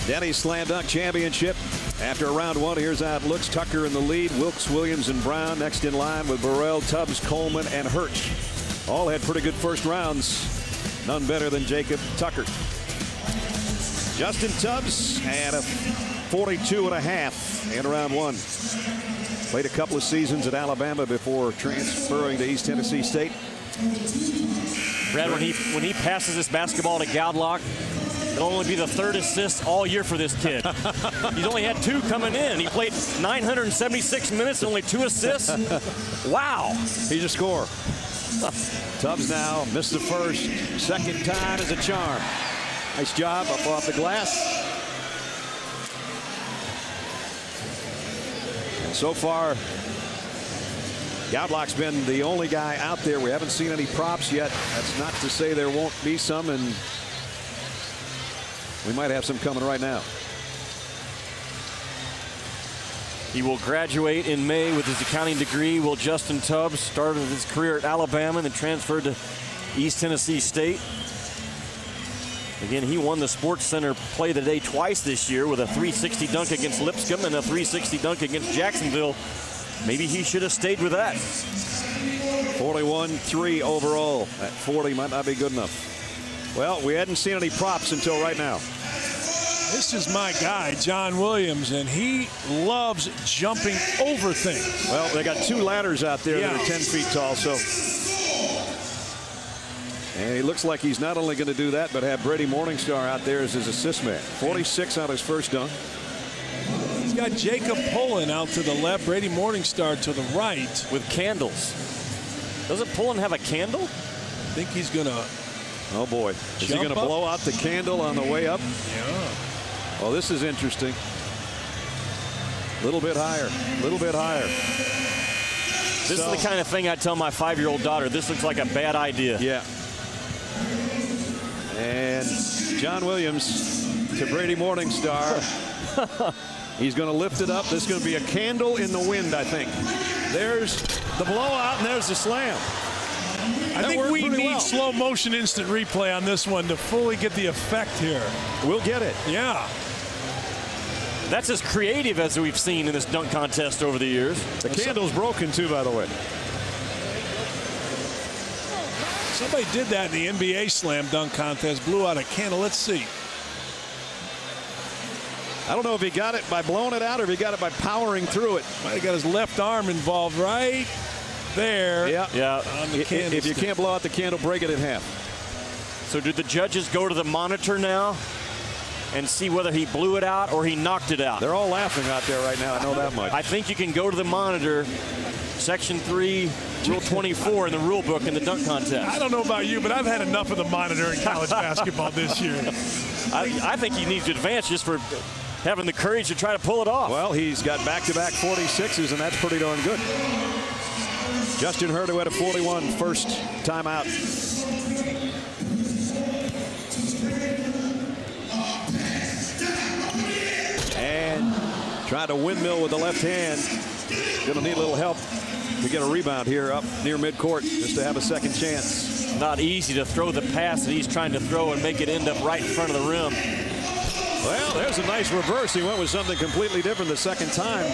Denny's Slam Dunk Championship. After round one, here's how it looks. Tucker in the lead. Wilks, Williams, and Brown next in line with Burrell, Tubbs, Coleman, and Hirsch. All had pretty good first rounds. None better than Jacob Tucker. Justin Tubbs had a 42.5 in round one. Played a couple of seasons at Alabama before transferring to East Tennessee State. Brad, when he passes this basketball to Goudelock, it'll only be the third assist all year for this kid. He's only had 2 coming in. He played 976 minutes, only 2 assists. Wow. He's a scorer. Tubbs now missed the first. Second time is a charm. Nice job up off the glass. And so far, Goudelock's been the only guy out there. We haven't seen any props yet. That's not to say there won't be some, and we might have some coming right now. He will graduate in May with his accounting degree. Will Justin Tubbs started his career at Alabama and then transferred to East Tennessee State. Again, he won the Sports Center Play of the Day twice this year with a 360 dunk against Lipscomb and a 360 dunk against Jacksonville. Maybe he should have stayed with that. 41-3 overall. At 40 might not be good enough. Well, we hadn't seen any props until right now. This is my guy, John Williams, and he loves jumping over things. Well, they got 2 ladders out there that are 10 feet tall, so. And he looks like he's not only going to do that, but have Brady Morningstar out there as his assist man. 46 on his first dunk. He's got Jacob Pullen out to the left, Brady Morningstar to the right. With candles. Doesn't Pullen have a candle? I think he's going to. Oh, boy. Is he going to blow out the candle on the way up? Yeah. Well, this is interesting. A little bit higher. A little bit higher. This is the kind of thing I tell my 5-year-old daughter. This looks like a bad idea. Yeah. And John Williams to Brady Morningstar. He's going to lift it up. This is going to be a candle in the wind, I think. There's the blowout, and there's the slam. I think we need slow motion instant replay on this one to fully get the effect here. We'll get it. Yeah. That's as creative as we've seen in this dunk contest over the years. The candle's broken, too, by the way. Somebody did that in the NBA slam dunk contest, blew out a candle. Let's see. I don't know if he got it by blowing it out or if he got it by powering through it. Might have got his left arm involved right there. Yeah. If you can't blow out the candle, break it in half. So do the judges go to the monitor now and see whether he blew it out or he knocked it out? They're all laughing out there right now. I know that much. I think you can go to the monitor. Section 3, Rule 24 in the rule book in the dunk contest. I don't know about you, but I've had enough of the monitor in college basketball this year. I think he needs to advance just for having the courage to try to pull it off. Well, he's got back-to-back 46s, and that's pretty darn good. Justin Hurd, who had a 41 first time out. And trying to windmill with the left hand. Going to need a little help to get a rebound here up near midcourt just to have a second chance. Not easy to throw the pass that he's trying to throw and make it end up right in front of the rim. Well, there's a nice reverse. He went with something completely different the second time.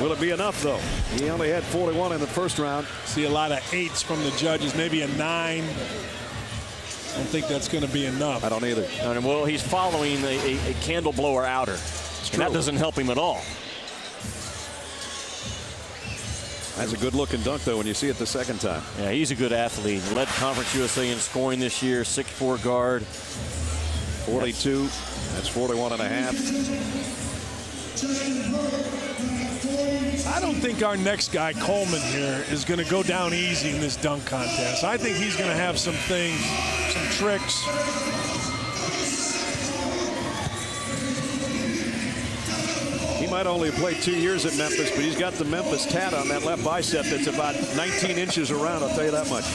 Will it be enough, though? He only had 41 in the first round. See a lot of 8s from the judges, maybe a 9. I don't think that's going to be enough. I don't either. Well, he's following a candle blower outer. And that doesn't help him at all. That's a good-looking dunk, though, when you see it the second time. Yeah, he's a good athlete. Led Conference USA in scoring this year, 6'4" guard. 42. That's 41.5. I don't think our next guy, Coleman, here is going to go down easy in this dunk contest. I think he's going to have some things, some tricks. He might only have played 2 years at Memphis, but he's got the Memphis tat on that left bicep that's about 19 inches around, I'll tell you that much.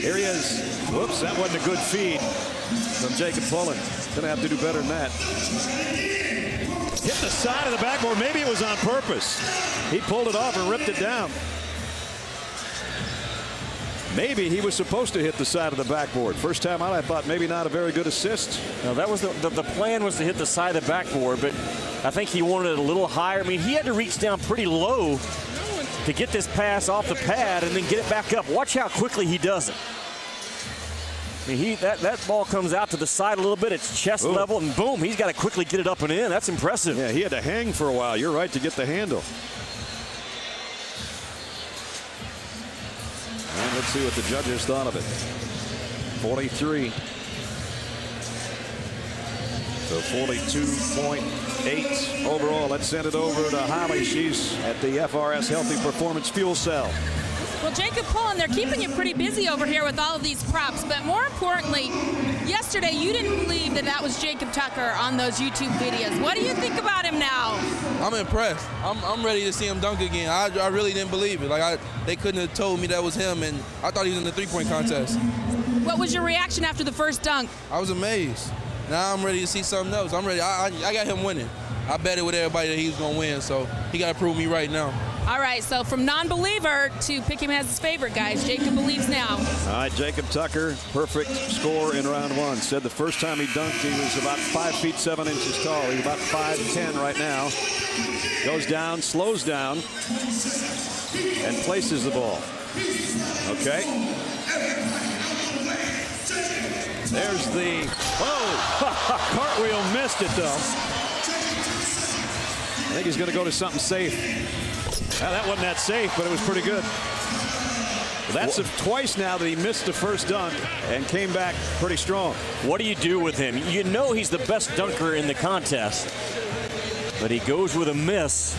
Here he is. Whoops, that wasn't a good feed from Jacob Pullen. Gonna have to do better than that. Hit the side of the backboard. Maybe it was on purpose. He pulled it off and ripped it down. Maybe he was supposed to hit the side of the backboard. First time out, I thought maybe not a very good assist. Now that was the plan was to hit the side of the backboard, but I think he wanted it a little higher. I mean, he had to reach down pretty low to get this pass off the pad and then get it back up. Watch how quickly he does it. I mean, that ball comes out to the side a little bit. It's chest level, and boom, he's got to quickly get it up and in. That's impressive. Yeah, he had to hang for a while. You're right, to get the handle. And let's see what the judges thought of it. 43. So 42.8 overall. Let's send it over to Holly. She's at the FRS Healthy Performance Fuel Cell. Well, Jacob Pullen, they're keeping you pretty busy over here with all of these props. But more importantly, yesterday you didn't believe that was Jacob Tucker on those YouTube videos. What do you think about him now? I'm impressed. I'm ready to see him dunk again. I really didn't believe it. They couldn't have told me that was him, and I thought he was in the three-point contest. What was your reaction after the first dunk? I was amazed. Now I'm ready to see something else. I'm ready. I got him winning. I bet it with everybody that he was going to win, so he got to prove me right now. All right, so from non-believer to pick him as his favorite, guys. Jacob believes now. All right, Jacob Tucker, perfect score in round one. Said the first time he dunked, he was about 5 feet 7 inches tall. He's about 5'10" right now. Goes down, slows down, and places the ball. Okay. There's the, cartwheel missed it, though. I think he's going to go to something safe. Well, that wasn't that safe, but it was pretty good. Well, that's twice now that he missed the first dunk and came back pretty strong. What do you do with him? You know he's the best dunker in the contest, but he goes with a miss.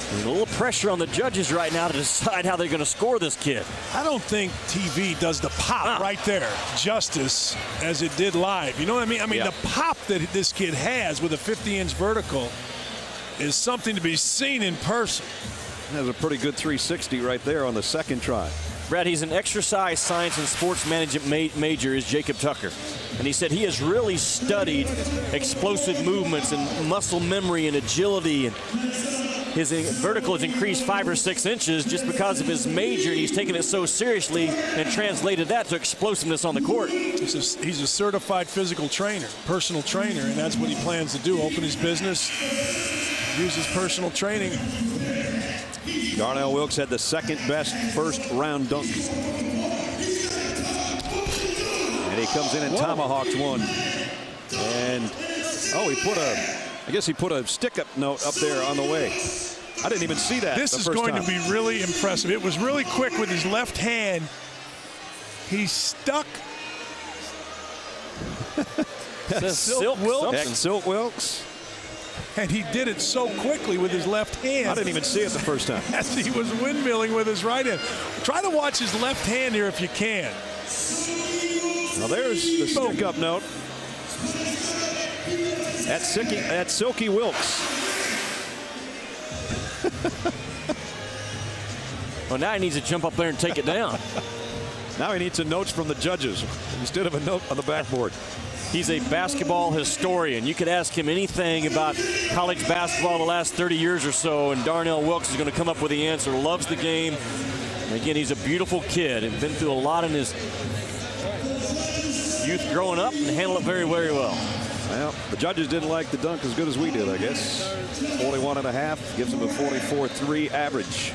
There's a little pressure on the judges right now to decide how they're going to score this kid. I don't think TV does the pop right there justice as it did live. You know what I mean? I mean, the pop that this kid has with a 50-inch vertical is something to be seen in person. Has a pretty good 360 right there on the second try. Brad, he's an exercise science and sports management major, is Jacob Tucker. And he said he has really studied explosive movements and muscle memory and agility. And his vertical has increased 5 or 6 inches just because of his major. And he's taken it so seriously and translated that to explosiveness on the court. He's a certified physical trainer, personal trainer, and that's what he plans to do. Open his business, use his personal training. Darnell Wilks had the second best first round dunk. And he comes in and tomahawks one. And, I guess he put a stick-up note up there on the way. I didn't even see that. This is going to be really impressive. It was really quick with his left hand. He stuck. Silk Wilks. And he did it so quickly with his left hand. I didn't even see it the first time. As he was windmilling with his right hand. Try to watch his left hand here if you can. Well, there's the stick-up note. That's Silky Wilks. Well, now he needs to jump up there and take it down. Now he needs some notes from the judges instead of a note on the backboard. He's a basketball historian. You could ask him anything about college basketball the last 30 years or so, and Darnell Wilks is going to come up with the answer. Loves the game. And again, he's a beautiful kid and been through a lot in his youth growing up and handled it very, very well. Well, the judges didn't like the dunk as good as we did, I guess. 41.5 gives him a 44.3 average.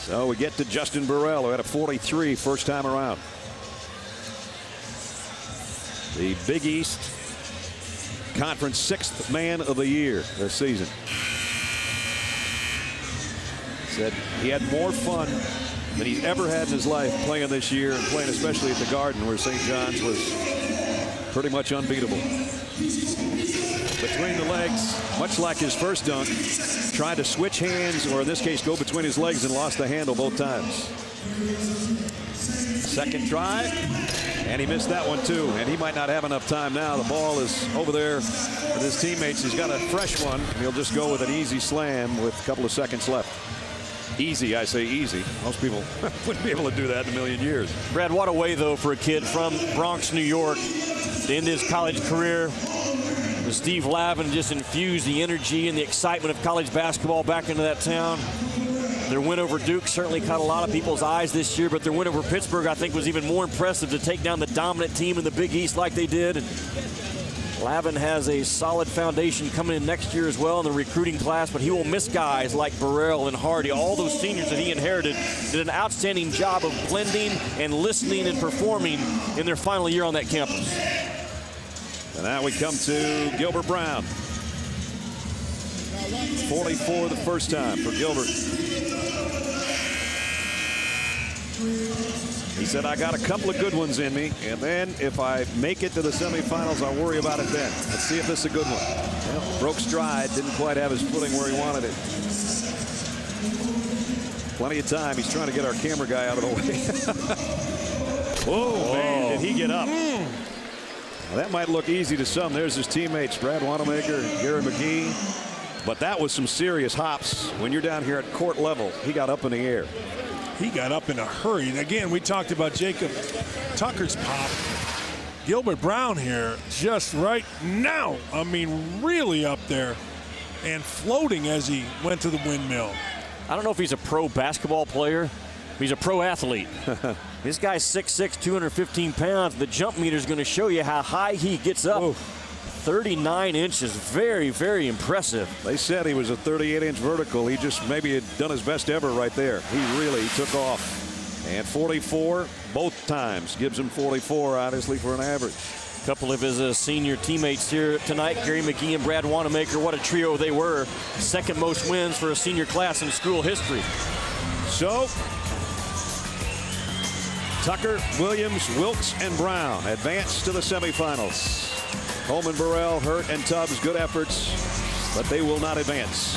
So we get to Justin Burrell, who had a 43 first time around. The Big East Conference 6th man of the year this season. Said he had more fun than he's ever had in his life playing this year and playing especially at the Garden, where St. John's was pretty much unbeatable. Between the legs, much like his first dunk, tried to switch hands, or in this case go between his legs, and lost the handle both times. Second try, and he missed that one too, and he might not have enough time now. The ball is over there with his teammates. He's got a fresh one, and he'll just go with an easy slam with a couple of seconds left. Easy, I say easy. Most people wouldn't be able to do that in a million years. Brad, what a way, though, for a kid from Bronx, New York to end his college career Steve Lavin just infused the energy and the excitement of college basketball back into that town. Their win over Duke certainly caught a lot of people's eyes this year, but their win over Pittsburgh, I think, was even more impressive to take down the dominant team in the Big East like they did. And Lavin has a solid foundation coming in next year as well in the recruiting class, but he will miss guys like Burrell and Hardy. All those seniors that he inherited did an outstanding job of blending and listening and performing in their final year on that campus. And now we come to Gilbert Brown. 44 the first time for Gilbert. He said, I got a couple of good ones in me, and then if I make it to the semifinals, I'll worry about it then. Let's see if this is a good one. Well, broke stride, didn't quite have his footing where he wanted it. Plenty of time. He's trying to get our camera guy out of the way. Whoa, man, did he get up? Well, that might look easy to some. There's his teammates, Brad Wanamaker, Gary McGee. But that was some serious hops. When you're down here at court level, he got up in the air. He got up in a hurry. And again, we talked about Jacob Tucker's pop. Gilbert Brown here just right now. I mean, really up there and floating as he went to the windmill. I don't know if he's a pro basketball player. He's a pro athlete. This guy's 6'6", 215 pounds. The jump meter is going to show you how high he gets up. Ooh. 39 inches, very, very impressive. They said he was a 38-inch vertical. He just maybe had done his best ever right there. He really took off. And 44 both times. Gives him 44, honestly, for an average. A couple of his senior teammates here tonight, Gary McGee and Brad Wanamaker. What a trio they were. Second most wins for a senior class in school history. So, Tucker, Williams, Wilks, and Brown advance to the semifinals. Coleman, Burrell, Hurt, and Tubbs, good efforts, but they will not advance.